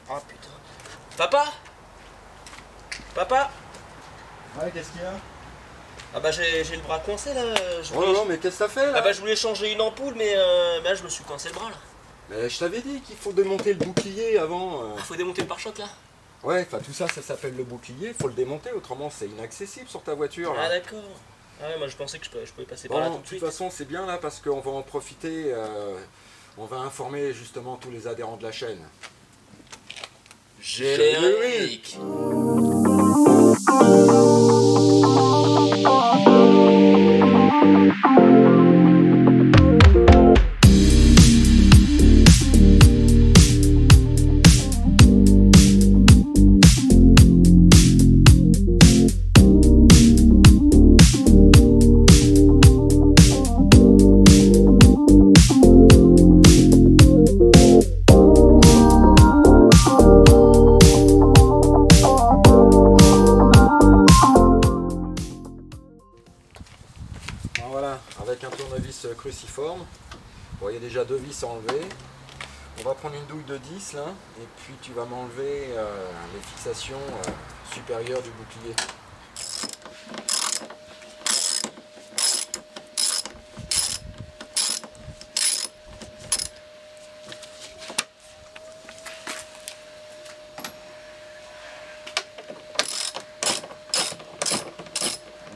Ah putain. Papa? Papa? Ouais, qu'est-ce qu'il y a? Ah bah j'ai le bras coincé là. Oh non, mais qu'est-ce que t'as fait là? Ah bah je voulais changer une ampoule mais là je me suis coincé le bras là. Mais je t'avais dit qu'il faut démonter le bouclier avant. Ah, faut démonter le pare-choc là. Ouais, enfin tout ça, ça s'appelle le bouclier, faut le démonter, autrement c'est inaccessible sur ta voiture là. Ah d'accord. Ah ouais, moi je pensais que je pouvais passer Bon, par là tout de de toute suite. façon c'est bien là parce qu'on va en profiter, on va informer justement tous les adhérents de la chaîne. Générique. Voilà, avec un tournevis cruciforme. Bon, il y a déjà 2 vis à enlever. On va prendre une douille de 10 là, et puis tu vas m'enlever les fixations supérieures du bouclier.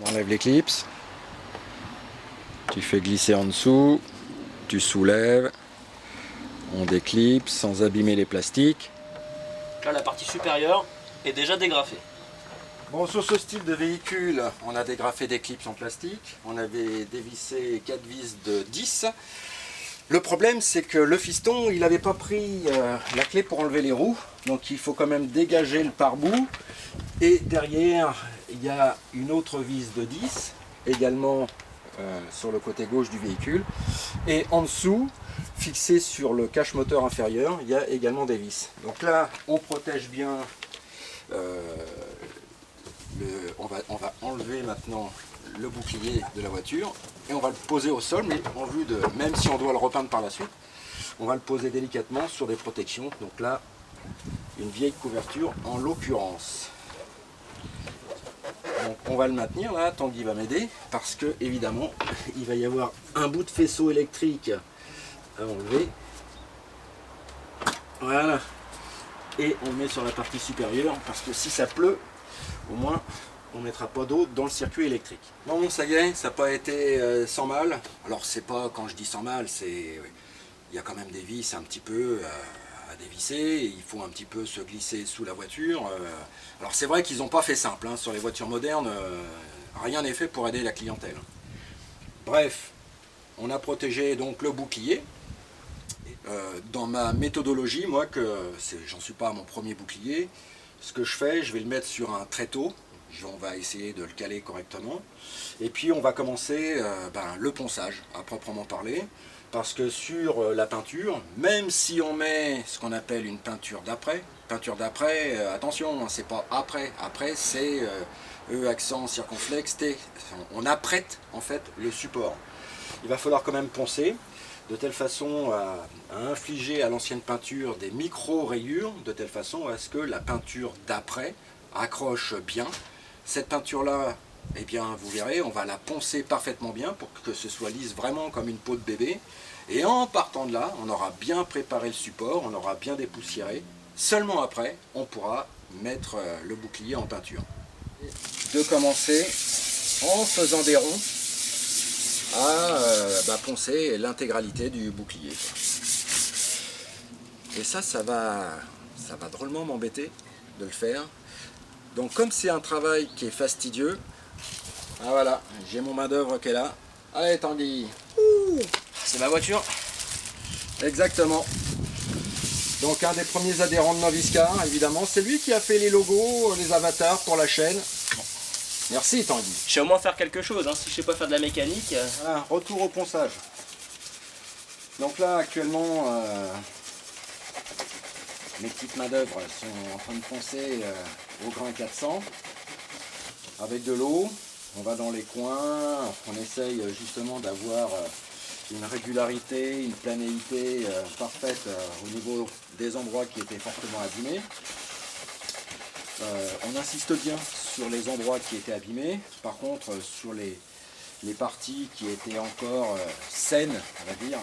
On enlève les clips. Tu fais glisser en dessous, tu soulèves, on déclipse sans abîmer les plastiques. Là la partie supérieure est déjà dégrafée. Bon, sur ce style de véhicule, on a dégrafé des clips en plastique, on avait dévissé 4 vis de 10. Le problème c'est que le fiston, il n'avait pas pris la clé pour enlever les roues, donc il faut quand même dégager le pare-bout. Et derrière, il y a une autre vis de 10, également sur le côté gauche du véhicule. Et en dessous, fixé sur le cache moteur inférieur, il y a également des vis. Donc là, on protège bien, on va enlever maintenant le bouclier de la voiture et on va le poser au sol, mais en vue de, même si on doit le repeindre par la suite, on va le poser délicatement sur des protections. Donc là, une vieille couverture en l'occurrence. Donc on va le maintenir là, Tanguy va m'aider, parce que évidemment il va y avoir un bout de faisceau électrique à enlever. Voilà. Et on le met sur la partie supérieure, parce que si ça pleut, au moins on ne mettra pas d'eau dans le circuit électrique. Bon, ça y est, ça n'a pas été sans mal. Alors c'est pas, quand je dis sans mal, c'est, il y a quand même des vis un petit peu à dévisser, il faut un petit peu se glisser sous la voiture. Alors c'est vrai qu'ils n'ont pas fait simple, hein. Sur les voitures modernes, rien n'est fait pour aider la clientèle. Bref, on a protégé donc le bouclier. Dans ma méthodologie, moi, que j'en suis pas à mon premier bouclier, ce que je fais, je vais le mettre sur un tréteau, on va essayer de le caler correctement, et puis on va commencer le ponçage, à proprement parler, parce que sur la peinture, même si on met ce qu'on appelle une peinture d'après, attention, c'est pas après, après c'est E accent circonflexe T, on apprête en fait le support. Il va falloir quand même poncer, de telle façon à infliger à l'ancienne peinture des micro-rayures, de telle façon à ce que la peinture d'après accroche bien. Cette peinture-là, eh bien, vous verrez, on va la poncer parfaitement bien pour que ce soit lisse vraiment comme une peau de bébé. Et en partant de là, on aura bien préparé le support, on aura bien dépoussiéré. Seulement après, on pourra mettre le bouclier en peinture. De commencer en faisant des ronds à poncer l'intégralité du bouclier. Et ça va drôlement m'embêter de le faire. Donc comme c'est un travail qui est fastidieux, voilà, j'ai mon main d'œuvre qui est là. Allez Tanguy, C'est ma voiture. exactement. Donc un des premiers adhérents de Noviscar, évidemment, c'est lui qui a fait les logos, les avatars pour la chaîne. Merci Tanguy. Je sais au moins faire quelque chose, hein. Si je sais pas faire de la mécanique. Voilà, retour au ponçage. Donc là actuellement, mes petites mains d'œuvre sont en train de poncer au grain 400 avec de l'eau. On va dans les coins, on essaye justement d'avoir une régularité, une planéité parfaite au niveau des endroits qui étaient fortement abîmés. On insiste bien sur les endroits qui étaient abîmés. Par contre, sur les parties qui étaient encore saines, on va dire,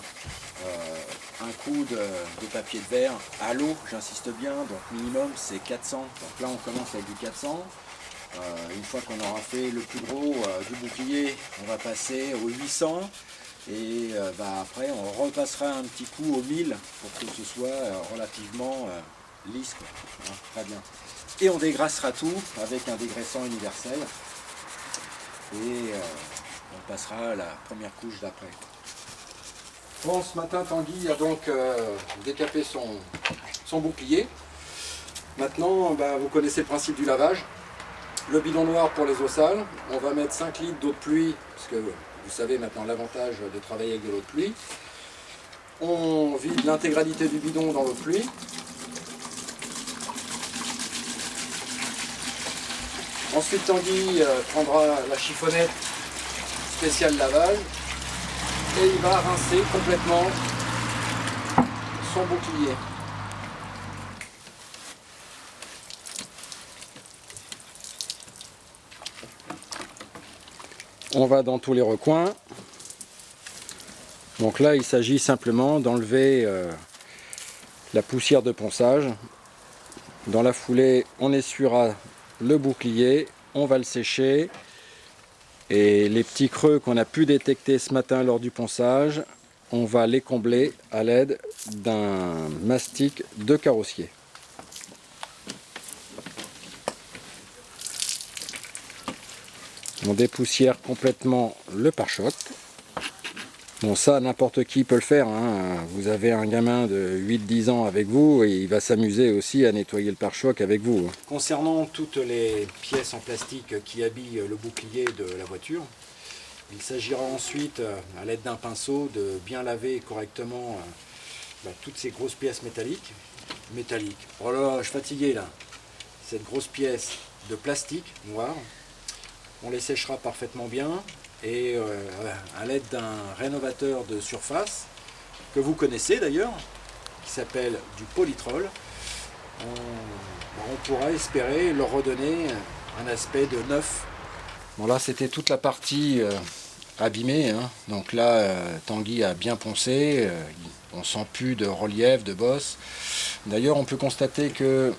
un coup de papier de verre à l'eau, j'insiste bien, donc minimum c'est 400. Donc là on commence avec du 400. Une fois qu'on aura fait le plus gros du bouclier, on va passer au 800 et après on repassera un petit coup au 1000 pour que ce soit relativement lisse, quoi. Hein, très bien. Et on dégraissera tout avec un dégraissant universel et on passera à la première couche d'après. Bon, ce matin Tanguy a donc décapé son bouclier. Maintenant vous connaissez le principe du lavage. Le bidon noir pour les eaux sales, on va mettre 5 litres d'eau de pluie, parce que vous savez maintenant l'avantage de travailler avec de l'eau de pluie. On vide l'intégralité du bidon dans l'eau de pluie. Ensuite Tanguy prendra la chiffonnette spéciale lavage et il va rincer complètement son bouclier. On va dans tous les recoins. Donc là, il s'agit simplement d'enlever la poussière de ponçage. Dans la foulée, on essuiera le bouclier, on va le sécher. Et les petits creux qu'on a pu détecter ce matin lors du ponçage, on va les combler à l'aide d'un mastic de carrossier. On dépoussière complètement le pare-choc. Bon, ça, n'importe qui peut le faire, hein. Vous avez un gamin de 8-10 ans avec vous et il va s'amuser aussi à nettoyer le pare-choc avec vous. Concernant toutes les pièces en plastique qui habillent le bouclier de la voiture, il s'agira ensuite, à l'aide d'un pinceau, de bien laver correctement toutes ces grosses pièces métalliques. Oh là, je suis fatigué là. Cette grosse pièce de plastique noir. On les séchera parfaitement bien et à l'aide d'un rénovateur de surface que vous connaissez d'ailleurs, qui s'appelle du Polytrol, on pourra espérer leur redonner un aspect de neuf. Bon, là c'était toute la partie abîmée, hein. Donc là Tanguy a bien poncé, on sent plus de relief, de bosse. D'ailleurs on peut constater que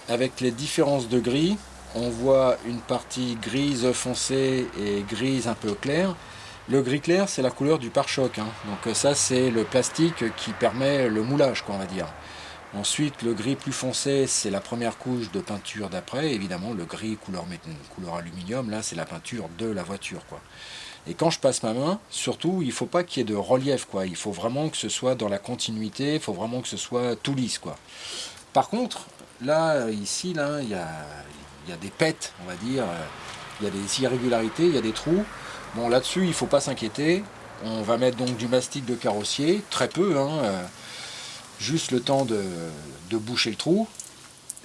avec les différences de gris, on voit une partie grise foncée et grise un peu claire. Le gris clair, c'est la couleur du pare-choc, hein. Donc ça, c'est le plastique qui permet le moulage, quoi, on va dire. Ensuite, le gris plus foncé, c'est la première couche de peinture d'après. Évidemment, le gris couleur aluminium, là, c'est la peinture de la voiture, quoi. Et quand je passe ma main, surtout, il ne faut pas qu'il y ait de relief, quoi. Il faut vraiment que ce soit dans la continuité, il faut vraiment que ce soit tout lisse, quoi. Par contre, là, ici, là, il y a des pètes, on va dire, il y a des irrégularités, il y a des trous. Bon, là-dessus, il ne faut pas s'inquiéter. On va mettre donc du mastic de carrossier, très peu, hein, juste le temps de boucher le trou,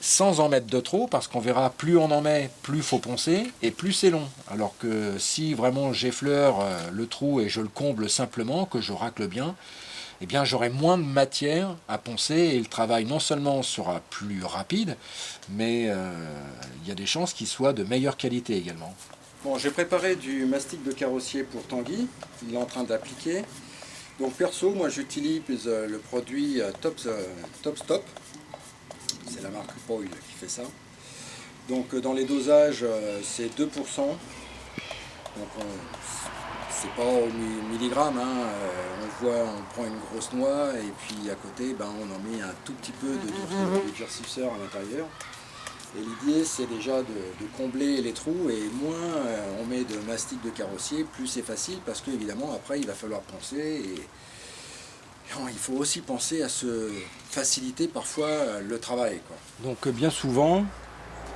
sans en mettre de trop, parce qu'on verra, plus on en met, plus il faut poncer, et plus c'est long. Alors que si vraiment j'effleure le trou et je le comble simplement, que je racle bien, eh bien j'aurai moins de matière à poncer et le travail non seulement sera plus rapide, mais il y a des chances qu'il soit de meilleure qualité également. Bon, j'ai préparé du mastic de carrossier pour Tanguy, il est en train d'appliquer. Donc perso, moi j'utilise le produit Top Stop, c'est la marque Boyle qui fait ça. Donc dans les dosages, c'est 2%. Donc c'est pas au milligramme, hein. On prend une grosse noix et puis à côté on en met un tout petit peu de durcisseur à l'intérieur. Et l'idée c'est déjà de combler les trous et moins on met de mastic de carrossier, plus c'est facile parce que évidemment après il va falloir poncer et il faut aussi penser à se faciliter parfois le travail, quoi. Donc bien souvent,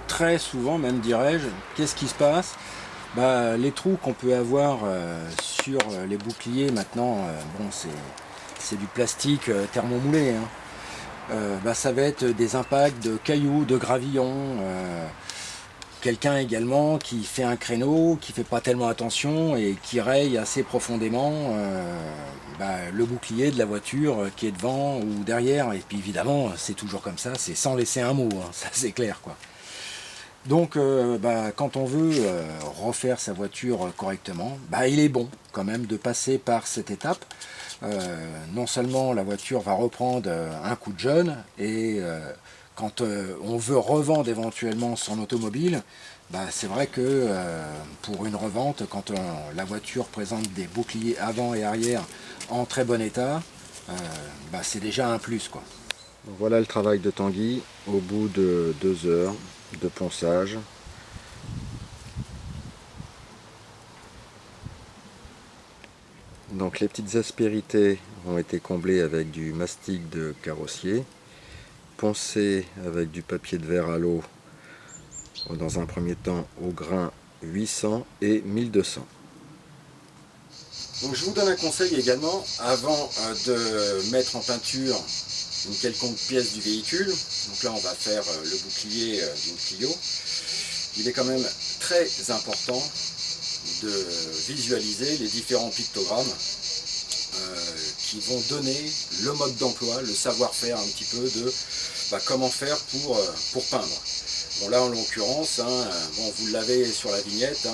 très souvent même dirais-je, qu'est-ce qui se passe ? Les trous qu'on peut avoir sur les boucliers maintenant, bon, c'est du plastique thermomoulé, hein. ça va être des impacts de cailloux, de gravillons. Quelqu'un également qui fait un créneau, qui fait pas tellement attention et qui raye assez profondément le bouclier de la voiture qui est devant ou derrière. Et puis évidemment, c'est toujours comme ça, c'est sans laisser un mot, hein, ça c'est clair quoi. Donc quand on veut refaire sa voiture correctement, il est bon quand même de passer par cette étape. Non seulement la voiture va reprendre un coup de jeune, et quand on veut revendre éventuellement son automobile, c'est vrai que pour une revente, quand la voiture présente des boucliers avant et arrière en très bon état, c'est déjà un plus quoi. Donc voilà le travail de Tanguy au bout de 2 heures de ponçage. Donc les petites aspérités ont été comblées avec du mastic de carrossier, poncé avec du papier de verre à l'eau dans un premier temps au grain 800 et 1200. Donc je vous donne un conseil également, avant de mettre en peinture une quelconque pièce du véhicule, donc là on va faire le bouclier d'une Clio, il est quand même très important de visualiser les différents pictogrammes qui vont donner le mode d'emploi, le savoir-faire un petit peu de comment faire pour peindre. Bon là en l'occurrence, vous l'avez sur la vignette,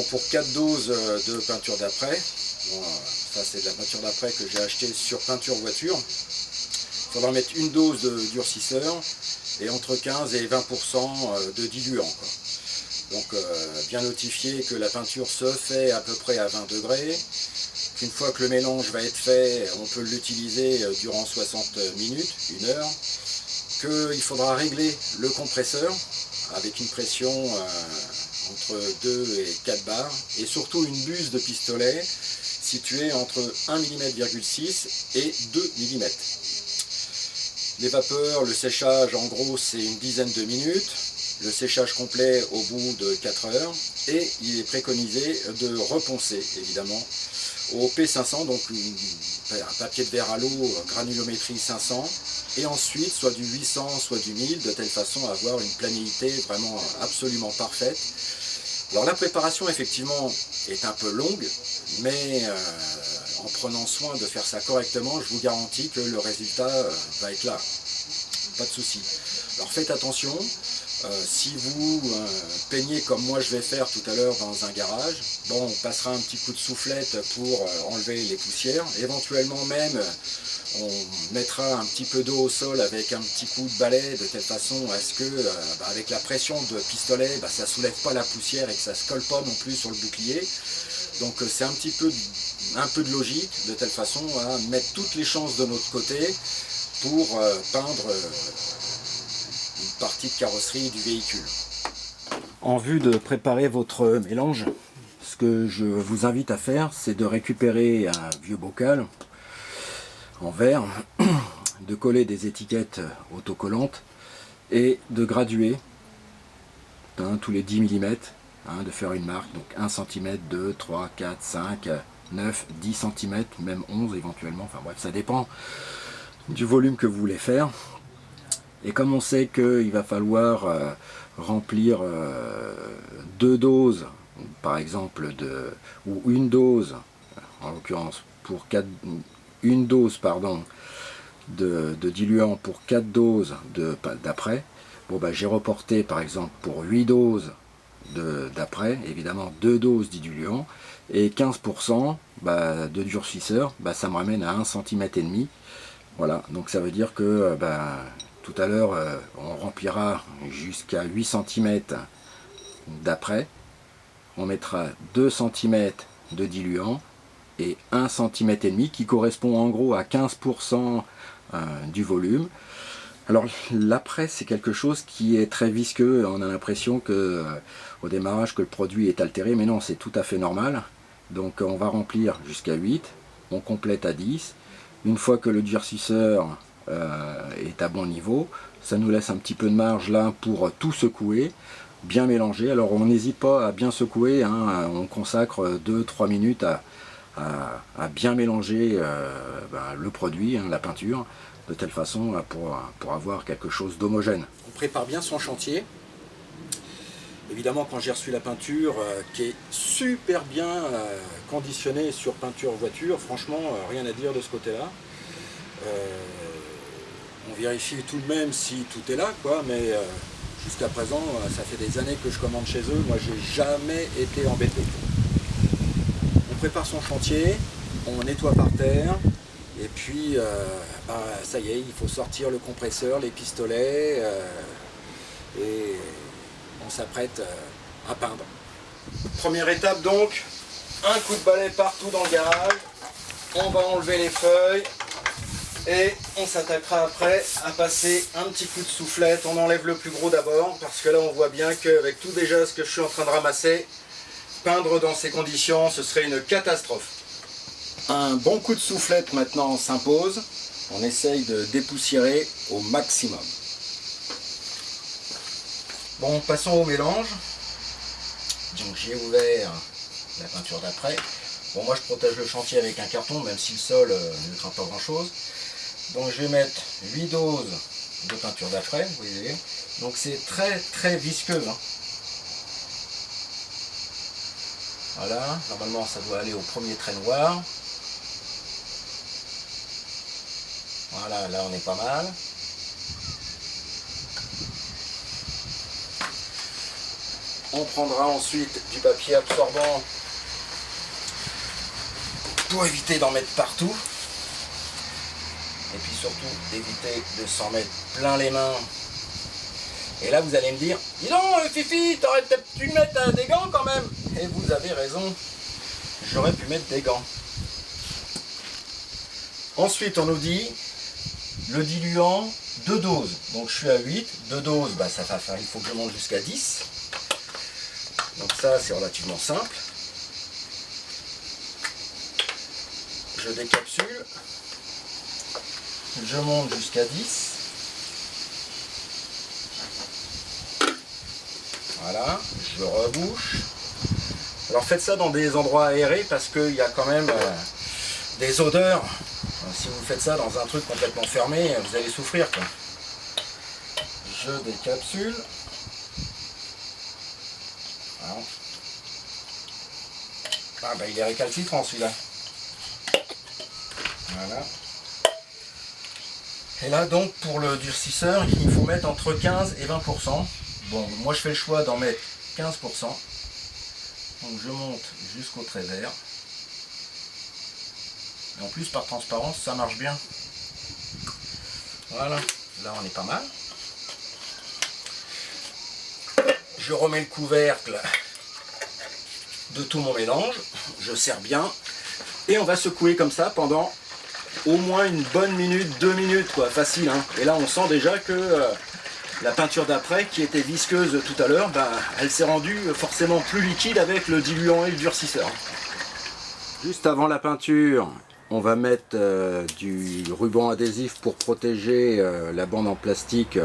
pour 4 doses de peinture d'après, ça c'est de la peinture d'après que j'ai acheté sur peinture voiture, il faudra mettre une dose de durcisseur et entre 15 et 20% de diluant quoi. Donc bien notifier que la peinture se fait à peu près à 20 degrés, qu'une fois que le mélange va être fait, on peut l'utiliser durant 60 minutes, 1 heure, qu'il faudra régler le compresseur avec une pression entre 2 et 4 bars, et surtout une buse de pistolet située entre 1,6 mm et 2 mm. Les vapeurs, le séchage en gros c'est une dizaine de minutes, le séchage complet au bout de 4 heures, et il est préconisé de reponcer évidemment au P500, donc un papier de verre à l'eau, granulométrie 500, et ensuite soit du 800, soit du 1000, de telle façon à avoir une planéité vraiment absolument parfaite. Alors la préparation effectivement est un peu longue, mais en prenant soin de faire ça correctement, je vous garantis que le résultat va être là, pas de souci. Alors faites attention, si vous peignez comme moi je vais faire tout à l'heure dans un garage, on passera un petit coup de soufflette pour enlever les poussières, éventuellement même on mettra un petit peu d'eau au sol avec un petit coup de balai de telle façon à ce que avec la pression de pistolet ça ne soulève pas la poussière et que ça ne se colle pas non plus sur le bouclier. Donc c'est un peu de logique de telle façon à mettre toutes les chances de notre côté pour peindre une partie de carrosserie du véhicule. En vue de préparer votre mélange, ce que je vous invite à faire, c'est de récupérer un vieux bocal en verre, de coller des étiquettes autocollantes et de graduer tous les 10 mm, de faire une marque, donc 1 cm, 2, 3, 4, 5, 9, 10 cm, même 11 éventuellement, enfin bref, ça dépend du volume que vous voulez faire. Et comme on sait qu'il va falloir remplir 2 doses, par exemple, ou une dose, en l'occurrence pour 4, une dose de diluant pour 4 doses d'après, j'ai reporté par exemple pour 8 doses d'après, évidemment 2 doses de diluant, et 15% de durcisseur, ça me ramène à 1,5 cm. Voilà, donc ça veut dire que tout à l'heure on remplira jusqu'à 8 cm d'après, on mettra 2 cm de diluant et 1,5 cm qui correspond en gros à 15% du volume. Alors l'après c'est quelque chose qui est très visqueux, on a l'impression que au démarrage que le produit est altéré, mais non, c'est tout à fait normal. Donc on va remplir jusqu'à 8, on complète à 10. Une fois que le durcisseur est à bon niveau, ça nous laisse un petit peu de marge là pour tout secouer, bien mélanger. Alors on n'hésite pas à bien secouer, on consacre 2-3 minutes à bien mélanger le produit, la peinture, de telle façon pour avoir quelque chose d'homogène. On prépare bien son chantier. Évidemment, quand j'ai reçu la peinture, qui est super bien conditionnée sur peinture voiture, franchement, rien à dire de ce côté-là. On vérifie tout de même si tout est là, quoi, mais jusqu'à présent, ça fait des années que je commande chez eux, moi j'ai jamais été embêté. On prépare son chantier, on nettoie par terre, et puis ça y est, il faut sortir le compresseur, les pistolets, et on s'apprête à peindre. Première étape donc, un coup de balai partout dans le garage, on va enlever les feuilles, et on s'attaquera après à passer un petit coup de soufflette. On enlève le plus gros d'abord, parce que là on voit bien qu'avec tout déjà ce que je suis en train de ramasser, peindre dans ces conditions, ce serait une catastrophe. Un bon coup de soufflette maintenant s'impose. On essaye de dépoussiérer au maximum. Bon, passons au mélange. Donc j'ai ouvert la peinture d'après. Bon, moi je protège le chantier avec un carton, même si le sol ne craint pas grand chose. Donc je vais mettre 8 doses de peinture d'après, vous voyez. Donc c'est très visqueux. Hein. Voilà, normalement ça doit aller au premier trait noir. Voilà, là on est pas mal. On prendra ensuite du papier absorbant pour éviter d'en mettre partout. Et puis surtout d'éviter de s'en mettre plein les mains. Et là vous allez me dire, dis donc Fifi, t'aurais peut-être pu mettre des gants quand même. Et vous avez raison, j'aurais pu mettre des gants. Ensuite on nous dit, le diluant, 2 doses. Donc je suis à 8, 2 doses, bah, ça va faire, il faut que je monte jusqu'à 10. Donc ça c'est relativement simple. Je décapsule. Je monte jusqu'à 10. Voilà, je rebouche. Alors faites ça dans des endroits aérés parce qu'il y a quand même des odeurs. Si vous faites ça dans un truc complètement fermé, vous allez souffrir, quoi. Je décapsule. Voilà. Ah bah il est récalcitrant celui-là. Voilà. Et là donc pour le durcisseur, il faut mettre entre 15 et 20%. Bon, moi je fais le choix d'en mettre 15%. Donc je monte jusqu'au trait vert. Et en plus par transparence ça marche bien. Voilà, là on est pas mal. Je remets le couvercle de tout mon mélange. Je serre bien. Et on va secouer comme ça pendant au moins une bonne minute, 2 minutes, quoi, facile. Hein. Et là on sent déjà que la peinture d'après, qui était visqueuse tout à l'heure, bah, elle s'est rendue forcément plus liquide avec le diluant et le durcisseur. Juste avant la peinture, on va mettre du ruban adhésif pour protéger la bande en plastique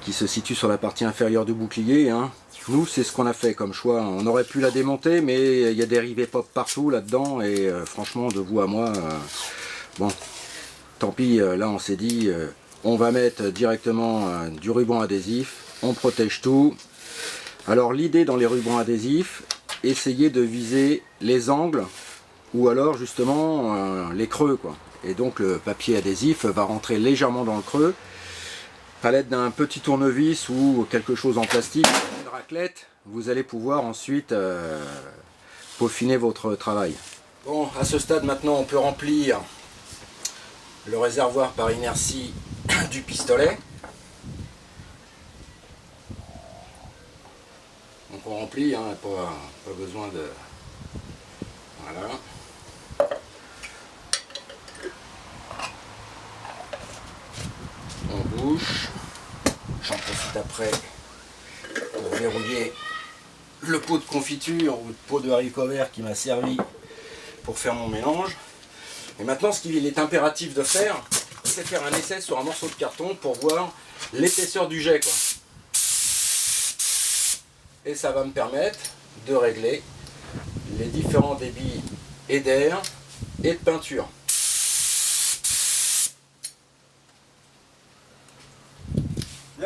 qui se situe sur la partie inférieure du bouclier. Hein. Nous, c'est ce qu'on a fait comme choix. On aurait pu la démonter, mais il y a des rivets pop partout là-dedans. Et franchement, de vous à moi, bon, tant pis. Là, on s'est dit, on va mettre directement du ruban adhésif. On protège tout. Alors, l'idée dans les rubans adhésifs, essayez de viser les angles ou alors justement les creux, quoi. Et donc, le papier adhésif va rentrer légèrement dans le creux. À l'aide d'un petit tournevis ou quelque chose en plastique, une raclette, vous allez pouvoir ensuite peaufiner votre travail. Bon, à ce stade maintenant, on peut remplir le réservoir par inertie du pistolet. Donc on remplit, hein, pas besoin de... Voilà. On bouche. J'en profite après pour verrouiller le pot de confiture ou le pot de haricots verts qui m'a servi pour faire mon mélange. Et maintenant, ce qu'il est impératif de faire, c'est faire un essai sur un morceau de carton pour voir l'épaisseur du jet, quoi. Et ça va me permettre de régler les différents débits et d'air et de peinture.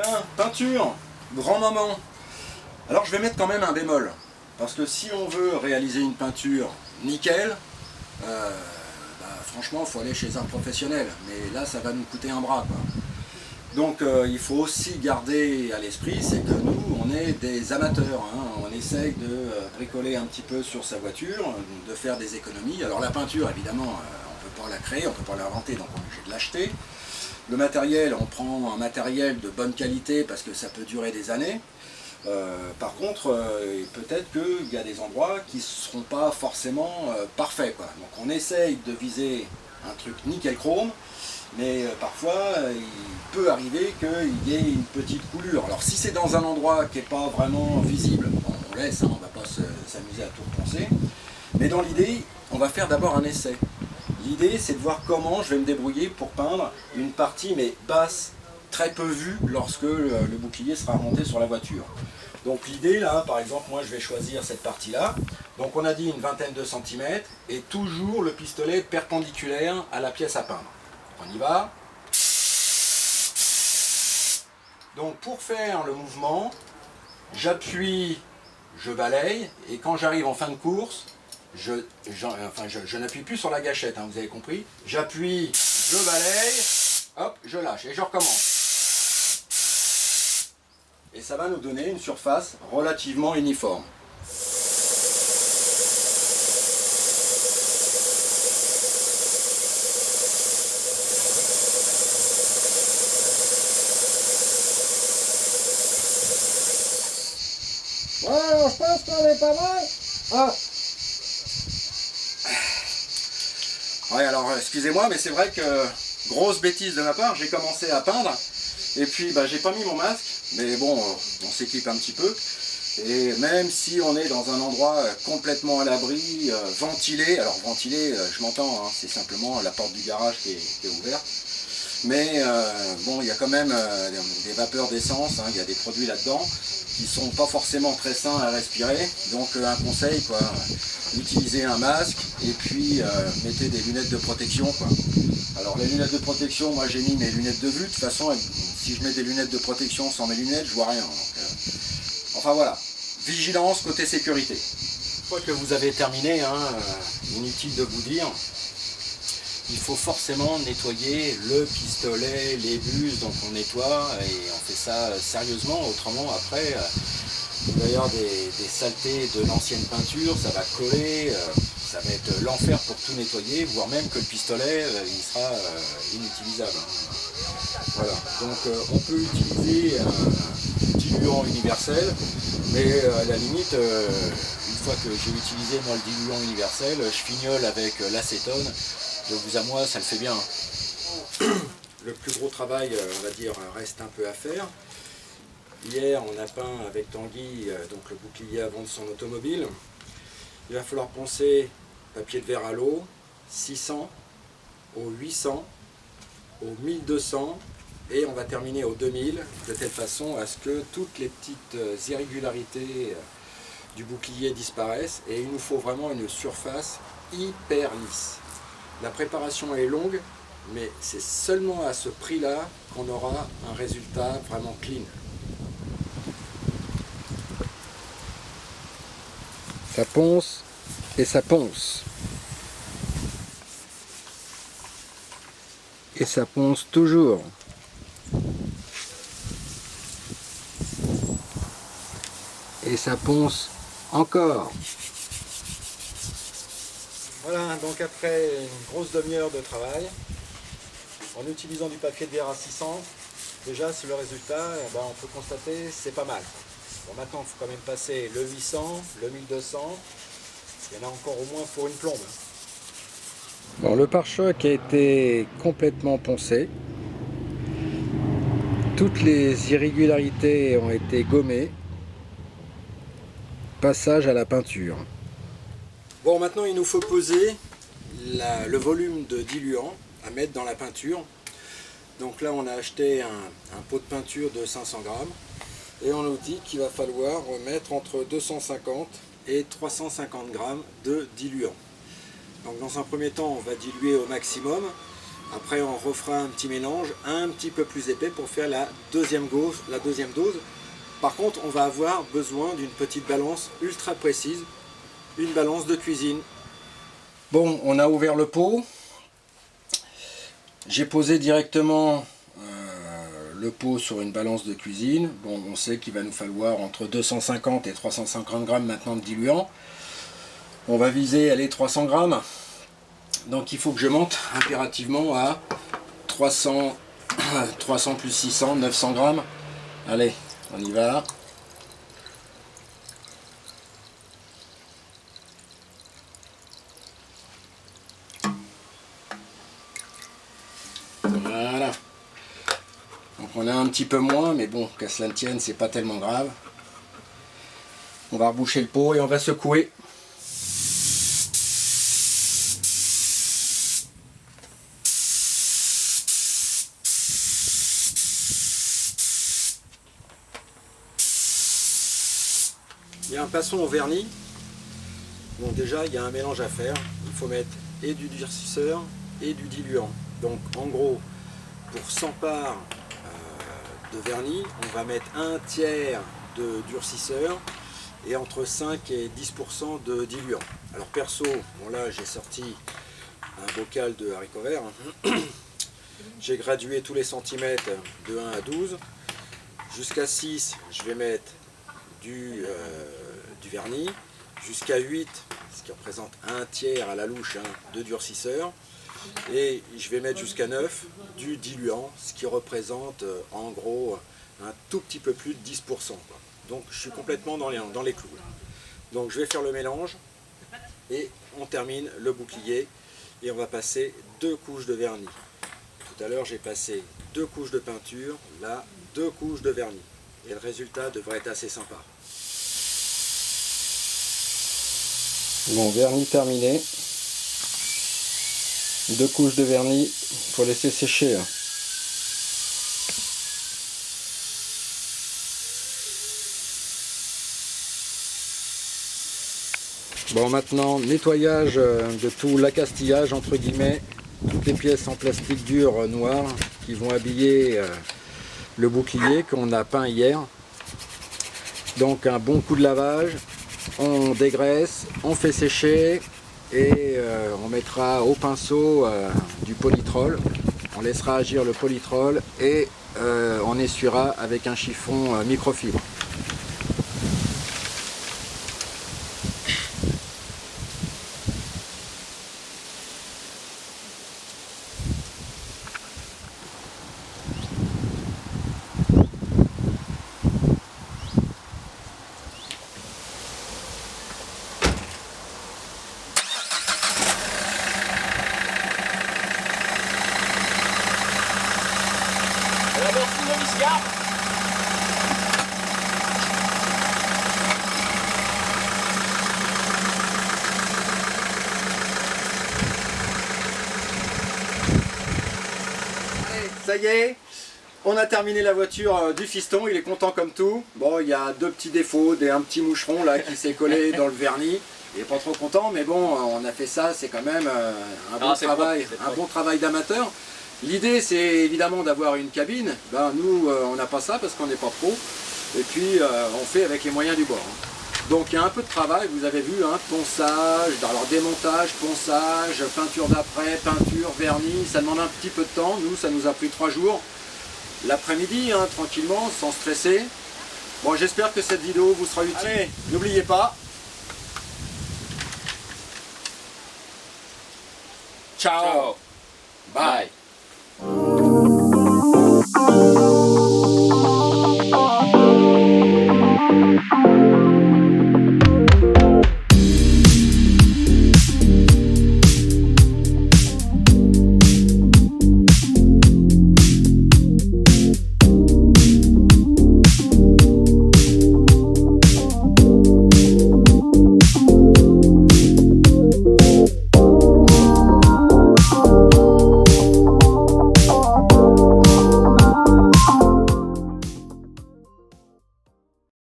bien, peinture, grand moment. Alors je vais mettre quand même un bémol, parce que si on veut réaliser une peinture nickel, franchement il faut aller chez un professionnel, mais là ça va nous coûter un bras, quoi. Donc il faut aussi garder à l'esprit, c'est que nous on est des amateurs, hein. On essaye de bricoler un petit peu sur sa voiture, de faire des économies. Alors la peinture évidemment on ne peut pas la créer, on ne peut pas l'inventer, donc on est obligé de l'acheter. Le matériel, on prend un matériel de bonne qualité parce que ça peut durer des années. Par contre, peut-être qu'il y a des endroits qui ne seront pas forcément parfaits, quoi. Donc on essaye de viser un truc nickel chrome, mais parfois il peut arriver qu'il y ait une petite coulure. Alors si c'est dans un endroit qui n'est pas vraiment visible, bon, on laisse, hein, on ne va pas s'amuser à tout repenser. Mais dans l'idée, on va faire d'abord un essai. L'idée, c'est de voir comment je vais me débrouiller pour peindre une partie, mais basse, très peu vue lorsque le bouclier sera monté sur la voiture. Donc l'idée, là, par exemple, moi, je vais choisir cette partie-là. Donc on a dit une vingtaine de centimètres, et toujours le pistolet perpendiculaire à la pièce à peindre. On y va. Donc pour faire le mouvement, j'appuie, je balaye, et quand j'arrive en fin de course, je n'appuie plus sur la gâchette, hein, vous avez compris. J'appuie, je balaye, hop, je lâche et je recommence. Et ça va nous donner une surface relativement uniforme. Ouais, je pense qu'on est pas mal. Ah. Ouais, alors excusez-moi, mais c'est vrai que, grosse bêtise de ma part, j'ai commencé à peindre, et puis j'ai pas mis mon masque, mais bon, on s'équipe un petit peu, et même si on est dans un endroit complètement à l'abri, ventilé, alors ventilé, je m'entends, hein, c'est simplement la porte du garage qui est ouverte, mais bon, il y a quand même des vapeurs d'essence, hein, il y a des produits là-dedans, qui sont pas forcément très sains à respirer, donc un conseil, quoi. Utilisez un masque et puis mettez des lunettes de protection, quoi. Alors les lunettes de protection, moi j'ai mis mes lunettes de vue. De toute façon, si je mets des lunettes de protection sans mes lunettes, je vois rien. Donc, enfin voilà, vigilance côté sécurité. Une fois que vous avez terminé, hein, inutile de vous dire, il faut forcément nettoyer le pistolet, les buses, donc on nettoie et on fait ça sérieusement, autrement après il va y avoir des saletés de l'ancienne peinture, ça va coller, ça va être l'enfer pour tout nettoyer, voire même que le pistolet il sera inutilisable. Voilà, donc on peut utiliser un diluant universel, mais à la limite, une fois que j'ai utilisé moi le diluant universel, je fignole avec l'acétone, de vous à moi ça le fait bien. Le plus gros travail, on va dire, reste un peu à faire. Hier, on a peint avec Tanguy donc le bouclier avant de son automobile. Il va falloir penser papier de verre à l'eau, 600, au 800, au 1200 et on va terminer au 2000 de telle façon à ce que toutes les petites irrégularités du bouclier disparaissent et il nous faut vraiment une surface hyper lisse. La préparation est longue, mais c'est seulement à ce prix-là qu'on aura un résultat vraiment clean. Ça ponce et ça ponce. Et ça ponce toujours. Et ça ponce encore. Voilà, donc après une grosse demi-heure de travail, en utilisant du papier de verre à 600, déjà sur le résultat, on peut constater c'est pas mal. Bon, maintenant il faut quand même passer le 800, le 1200, il y en a encore au moins pour une plombe. Bon, le pare-choc a été complètement poncé. Toutes les irrégularités ont été gommées. Passage à la peinture. Bon, maintenant il nous faut peser le volume de diluant à mettre dans la peinture. Donc là on a acheté un pot de peinture de 500 grammes et on nous dit qu'il va falloir mettre entre 250 et 350 grammes de diluant. Donc dans un premier temps on va diluer au maximum Après on refera un petit mélange un petit peu plus épais pour faire la deuxième dose. Par contre on va avoir besoin d'une petite balance ultra précise, une balance de cuisine. Bon, on a ouvert le pot. J'ai posé directement le pot sur une balance de cuisine. Bon, on sait qu'il va nous falloir entre 250 et 350 grammes maintenant de diluant. On va viser les 300 grammes. Donc il faut que je monte impérativement à 300 plus 600, 900 grammes. Allez, on y va. Voilà. Donc on a un petit peu moins, mais bon, qu'à cela ne tienne, c'est pas tellement grave. On va reboucher le pot et on va secouer. Bien, passons au vernis. Bon, déjà, il y a un mélange à faire. Il faut mettre et du durcisseur et du diluant. Donc, en gros, pour 100 parts de vernis, on va mettre un tiers de durcisseur et entre 5 et 10% de diluant. Alors, perso, bon là, j'ai sorti un bocal de haricots verts. J'ai gradué tous les centimètres de 1 à 12. Jusqu'à 6, je vais mettre du vernis, jusqu'à 8, ce qui représente un tiers à la louche de durcisseur, et je vais mettre jusqu'à 9 du diluant, ce qui représente en gros un tout petit peu plus de 10%. Donc je suis complètement dans les clous. Donc je vais faire le mélange et on termine le bouclier et on va passer 2 couches de vernis. Tout à l'heure j'ai passé 2 couches de peinture, là 2 couches de vernis. Et le résultat devrait être assez sympa. Bon, vernis terminé. 2 couches de vernis, il faut laisser sécher. Bon, maintenant, nettoyage de tout l'accastillage, entre guillemets, toutes les pièces en plastique dur noir qui vont habiller le bouclier qu'on a peint hier. Donc un bon coup de lavage, on dégraisse, on fait sécher et on mettra au pinceau du polytrol. On laissera agir le polytrol et on essuiera avec un chiffon microfibre. Ça y est, on a terminé la voiture du fiston, il est content comme tout. Bon, il y a 2 petits défauts, un petit moucheron là qui s'est collé dans le vernis. Il n'est pas trop content, mais bon, on a fait ça, c'est quand même un bon travail d'amateur. L'idée, c'est évidemment d'avoir une cabine. Ben, nous, on n'a pas ça parce qu'on n'est pas pro. Et puis, on fait avec les moyens du bord. Donc, il y a un peu de travail, vous avez vu, ponçage, alors démontage, ponçage, peinture d'après, peinture, vernis. Ça demande un petit peu de temps. Nous, ça nous a pris 3 jours. L'après-midi, tranquillement, sans stresser. Bon, j'espère que cette vidéo vous sera utile. Allez, n'oubliez pas. Ciao. Bye.